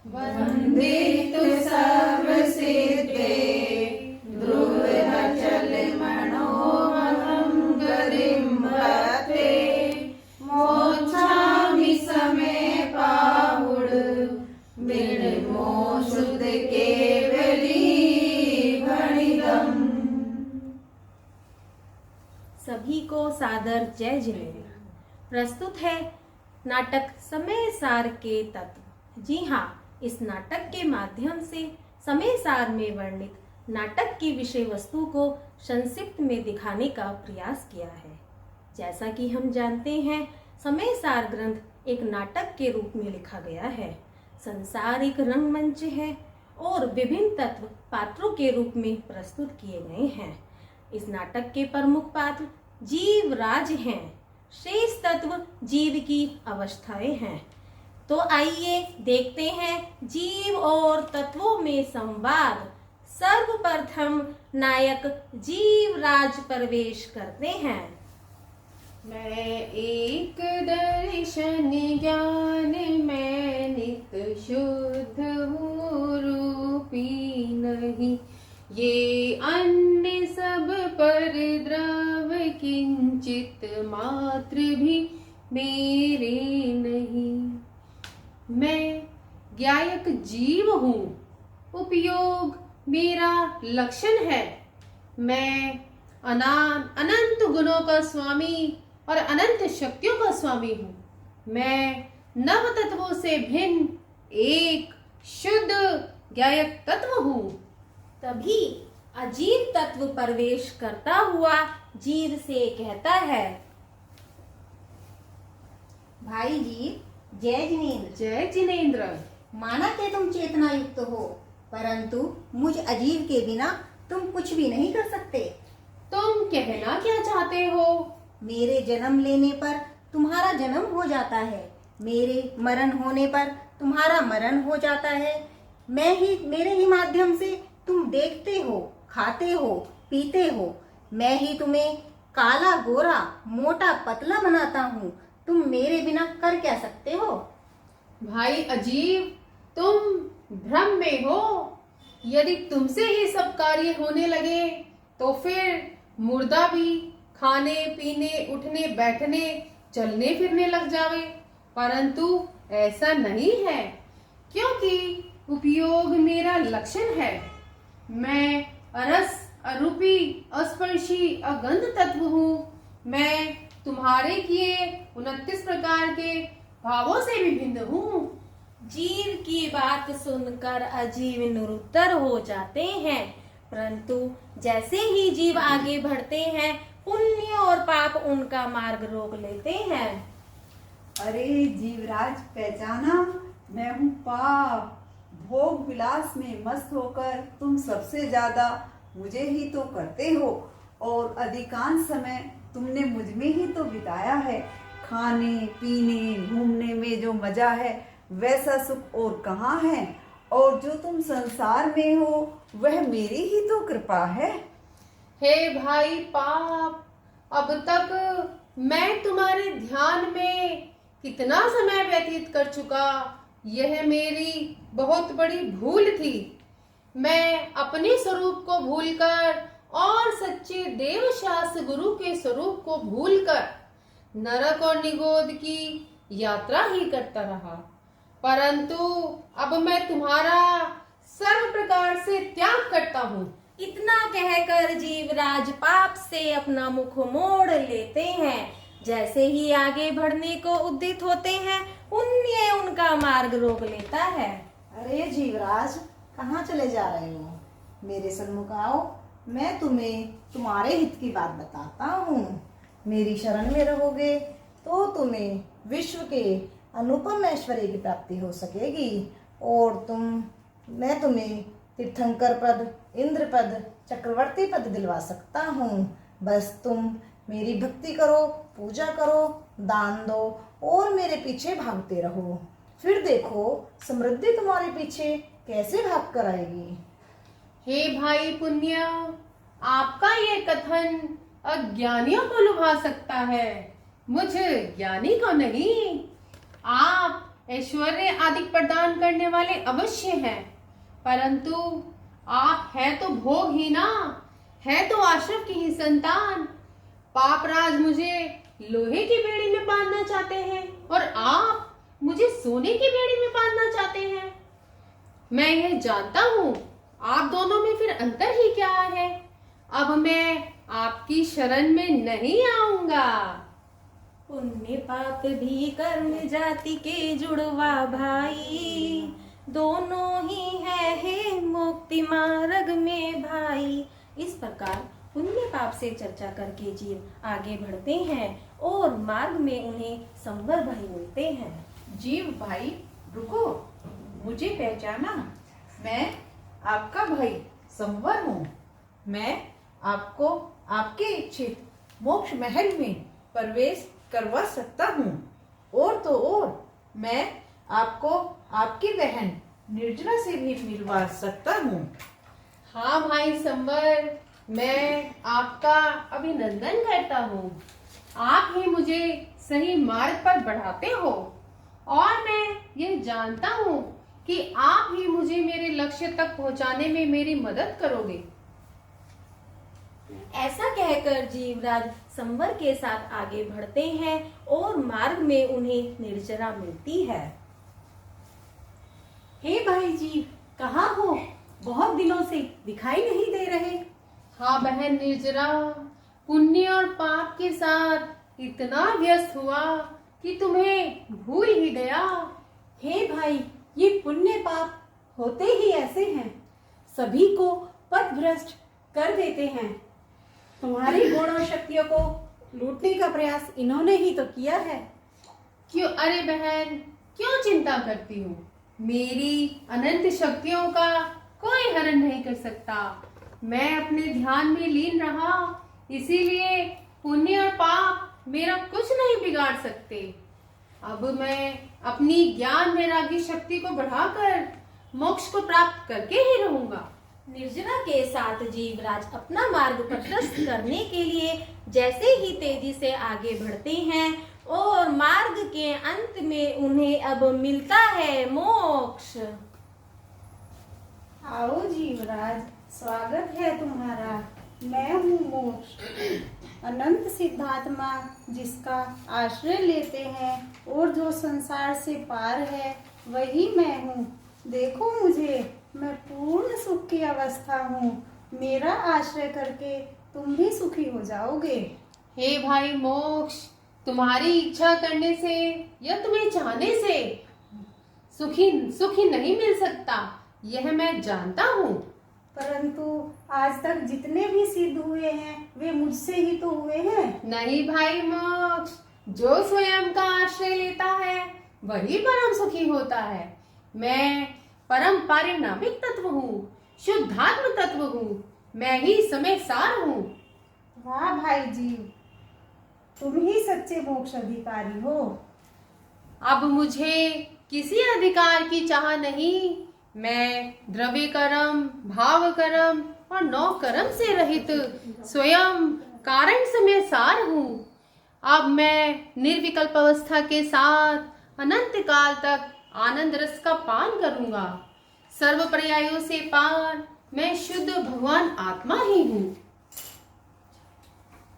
वन्दितु सर्वसिद्धे ध्रुवनचलमणोऽहं गरिं भक्ते मोक्षामि समे पाहुड बिणमो शुद्ध केवली भणिदम्। सभी को सादर जय जिनेन्द्र। प्रस्तुत है नाटक समय सार के तत्व। जी हाँ, इस नाटक के माध्यम से समय सार में वर्णित नाटक की विषय वस्तु को संक्षिप्त में दिखाने का प्रयास किया है। जैसा कि हम जानते हैं, समय सार ग्रंथ एक नाटक के रूप में लिखा गया है। संसार एक रंगमंच है और विभिन्न तत्व पात्रों के रूप में प्रस्तुत किए गए हैं। इस नाटक के प्रमुख पात्र जीव राज हैं। शेष तत्व जीव की अवस्थाएं हैं। तो आइए देखते हैं जीव और तत्वों में संवाद। सर्वप्रथम नायक जीव राज प्रवेश करते हैं। मैं एक दर्शन ज्ञान में नित शुद्ध हूँ रूपी नहीं, ये अन्य सब पर द्रव किंचित मात्र भी मेरे नहीं। मैं ज्ञायक जीव हूँ, उपयोग मेरा लक्षण है। मैं अनंत गुणों का स्वामी और अनंत शक्तियों का स्वामी हूँ। मैं नव तत्वों से भिन्न एक शुद्ध ज्ञायक तत्व हूँ। तभी अजीव तत्व प्रवेश करता हुआ जीव से कहता है, भाई जीव, जय जिनेन्द्र। जय जिनेन्द्र। माना कि तुम चेतना युक्त हो, परंतु मुझ अजीव के बिना तुम कुछ भी नहीं कर सकते। तुम कहना क्या चाहते हो? मेरे जन्म लेने पर तुम्हारा जन्म हो जाता है, मेरे मरण होने पर तुम्हारा मरण हो जाता है। मेरे ही माध्यम से तुम देखते हो, खाते हो, पीते हो। मैं ही तुम्हें काला गोरा मोटा पतला बनाता हूँ। तुम मेरे बिना कर क्या सकते हो? भाई अजीव, तुम भ्रम में हो। यदि तुमसे ही सब कार्य होने लगे तो फिर मुर्दा भी खाने पीने उठने बैठने चलने फिरने लग जावे। परंतु ऐसा नहीं है, क्योंकि उपयोग मेरा लक्षण है। मैं अरस अरूपी अस्पर्शी अगंध तत्व हूँ। मैं तुम्हारे किए 29 प्रकार के भावों से भी भिन्न हूँ। जीव की बात सुनकर अजीव निरुत्तर हो जाते हैं, परंतु जैसे ही जीव आगे बढ़ते हैं, पुण्य और पाप उनका मार्ग रोक लेते हैं। अरे जीवराज, पहचाना? मैं हूँ पाप। भोग विलास में मस्त होकर तुम सबसे ज्यादा मुझे ही तो करते हो, और अधिकांश समय तुमने मुझ में ही तो बिताया है। खाने पीने घूमने में जो मजा है, वैसा सुख और कहाँ है? और जो तुम संसार में हो, वह मेरी ही तो कृपा है। हे भाई पाप, अब तक मैं तुम्हारे ध्यान में कितना समय व्यतीत कर चुका। यह मेरी बहुत बड़ी भूल थी। मैं अपने स्वरूप को भूलकर और सच्चे देव शास्त्र गुरु के स्वरूप को भूलकर नरक और निगोद की यात्रा ही करता रहा। परंतु अब मैं तुम्हारा सर्व प्रकार से त्याग करता हूँ। इतना कहकर जीवराज पाप से अपना मुख मोड़ लेते हैं। जैसे ही आगे बढ़ने को उद्यत होते हैं, पुण्य उनका मार्ग रोक लेता है। अरे जीवराज, कहाँ चले जा रहे हो? मेरे सन्मुख आओ, मैं तुम्हें तुम्हारे हित की बात बताता हूँ। मेरी शरण में रहोगे तो तुम्हें विश्व के अनुपम ऐश्वर्य की प्राप्ति हो सकेगी, और मैं तुम्हें तीर्थंकर पद, इंद्र पद, चक्रवर्ती पद दिलवा सकता हूँ। बस तुम मेरी भक्ति करो, पूजा करो, दान दो और मेरे पीछे भागते रहो। फिर देखो समृद्धि तुम्हारे पीछे कैसे भाग कर आएगी। हे भाई पुण्य, आपका ये कथन अज्ञानियों को लुभा सकता है, मुझ ज्ञानी को नहीं। आप ऐश्वर्य आदि प्रदान करने वाले अवश्य हैं, परंतु आप है तो भोग ही ना, है तो आश्रम की ही संतान। पापराज मुझे लोहे की बेड़ी में बांधना चाहते हैं और आप मुझे सोने की बेड़ी में बांधना चाहते हैं। मैं यह जानता हूँ आप दोनों में फिर अंतर ही क्या है। अब मैं आपकी शरण में नहीं आऊंगा। पुण्य पाप भी कर्म जाति के जुड़वा भाई, दोनों ही है हे मुक्ति मार्ग में भाई। इस प्रकार पुण्य पाप से चर्चा करके जीव आगे बढ़ते हैं और मार्ग में उन्हें संवर भाई मिलते हैं। जीव भाई रुको, मुझे पहचाना, मैं आपका भाई संवर हूँ। मैं आपको आपके इच्छित मोक्ष महल में प्रवेश करवा सकता हूँ। और तो और मैं आपको आपकी बहन निर्जला से भी मिलवा सकता हूँ। हाँ भाई संवर, मैं आपका अभिनंदन करता हूँ। आप ही मुझे सही मार्ग पर बढ़ाते हो और मैं यह जानता हूँ कि आप ही मुझे मेरे लक्ष्य तक पहुँचाने में मेरी मदद करोगे। ऐसा कहकर जीवराज संवर के साथ आगे बढ़ते हैं और मार्ग में उन्हें निर्जरा मिलती है। हे भाई जी, कहाँ हो? बहुत दिनों से दिखाई नहीं दे रहे। हाँ बहन निर्जरा, पुण्य और पाप के साथ इतना व्यस्त हुआ कि तुम्हें भूल ही गया। हे भाई, ये पुण्य पाप होते ही ऐसे हैं, सभी को पथभ्रष्ट कर देते हैं। तुम्हारी गुण और शक्तियों को लूटने का प्रयास इन्होंने ही तो किया है। क्यों अरे बहन, क्यों चिंता करती हूँ? मेरी अनंत शक्तियों का कोई हरण नहीं कर सकता। मैं अपने ध्यान में लीन रहा, इसीलिए पुण्य और पाप मेरा कुछ नहीं बिगाड़ सकते। अब मैं अपनी ज्ञान वैरागी शक्ति को बढ़ाकर मोक्ष को प्राप्त करके ही रहूंगा। निर्जरा के साथ जीवराज अपना मार्ग प्रशस्त करने के लिए जैसे ही तेजी से आगे बढ़ते हैं और मार्ग के अंत में उन्हें अब मिलता है मोक्ष। आओ जीवराज, स्वागत है तुम्हारा। मैं हूँ मोक्ष, अनंत सिद्धात्मा, जिसका आश्रय लेते हैं और जो संसार से पार है वही मैं हूँ। देखो मुझे, मैं पूर्ण सुख की अवस्था हूँ। मेरा आश्रय करके तुम भी सुखी हो जाओगे। हे भाई मोक्ष, तुम्हारी इच्छा करने से या तुम्हें चाहने से सुखी नहीं मिल सकता, यह मैं जानता हूँ। परंतु आज तक जितने भी सिद्ध हुए हैं वे मुझसे ही तो हुए हैं। नहीं भाई मोक्ष, जो स्वयं का आश्रय लेता है वही परम सुखी होता है। मैं परम पारिणामिक तत्व हूँ, शुद्धात्म तत्व हूँ, मैं ही समय सार हूँ। वाह भाई जीव, तुम ही सच्चे मोक्ष अधिकारी हो। अब मुझे किसी अधिकार की चाह नहीं। मैं द्रव्य कर्म, भाव कर्म और नौ कर्म से रहित स्वयं कारण समय सार हूँ। अब मैं निर्विकल्प अवस्था के साथ अनंत काल तक आनंद रस का पान करूंगा। सर्व पर्यायों से पार मैं शुद्ध भगवान आत्मा ही हूँ।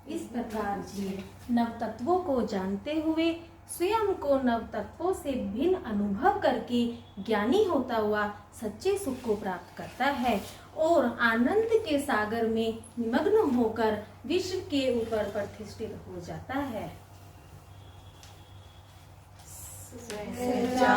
इस प्रकार जीव नव तत्वों को जानते हुए स्वयं को नव तत्वों से भिन्न अनुभव करके ज्ञानी होता हुआ सच्चे सुख को प्राप्त करता है और आनंद के सागर में निमग्न होकर विश्व के ऊपर प्रतिष्ठित हो जाता है। सच्चा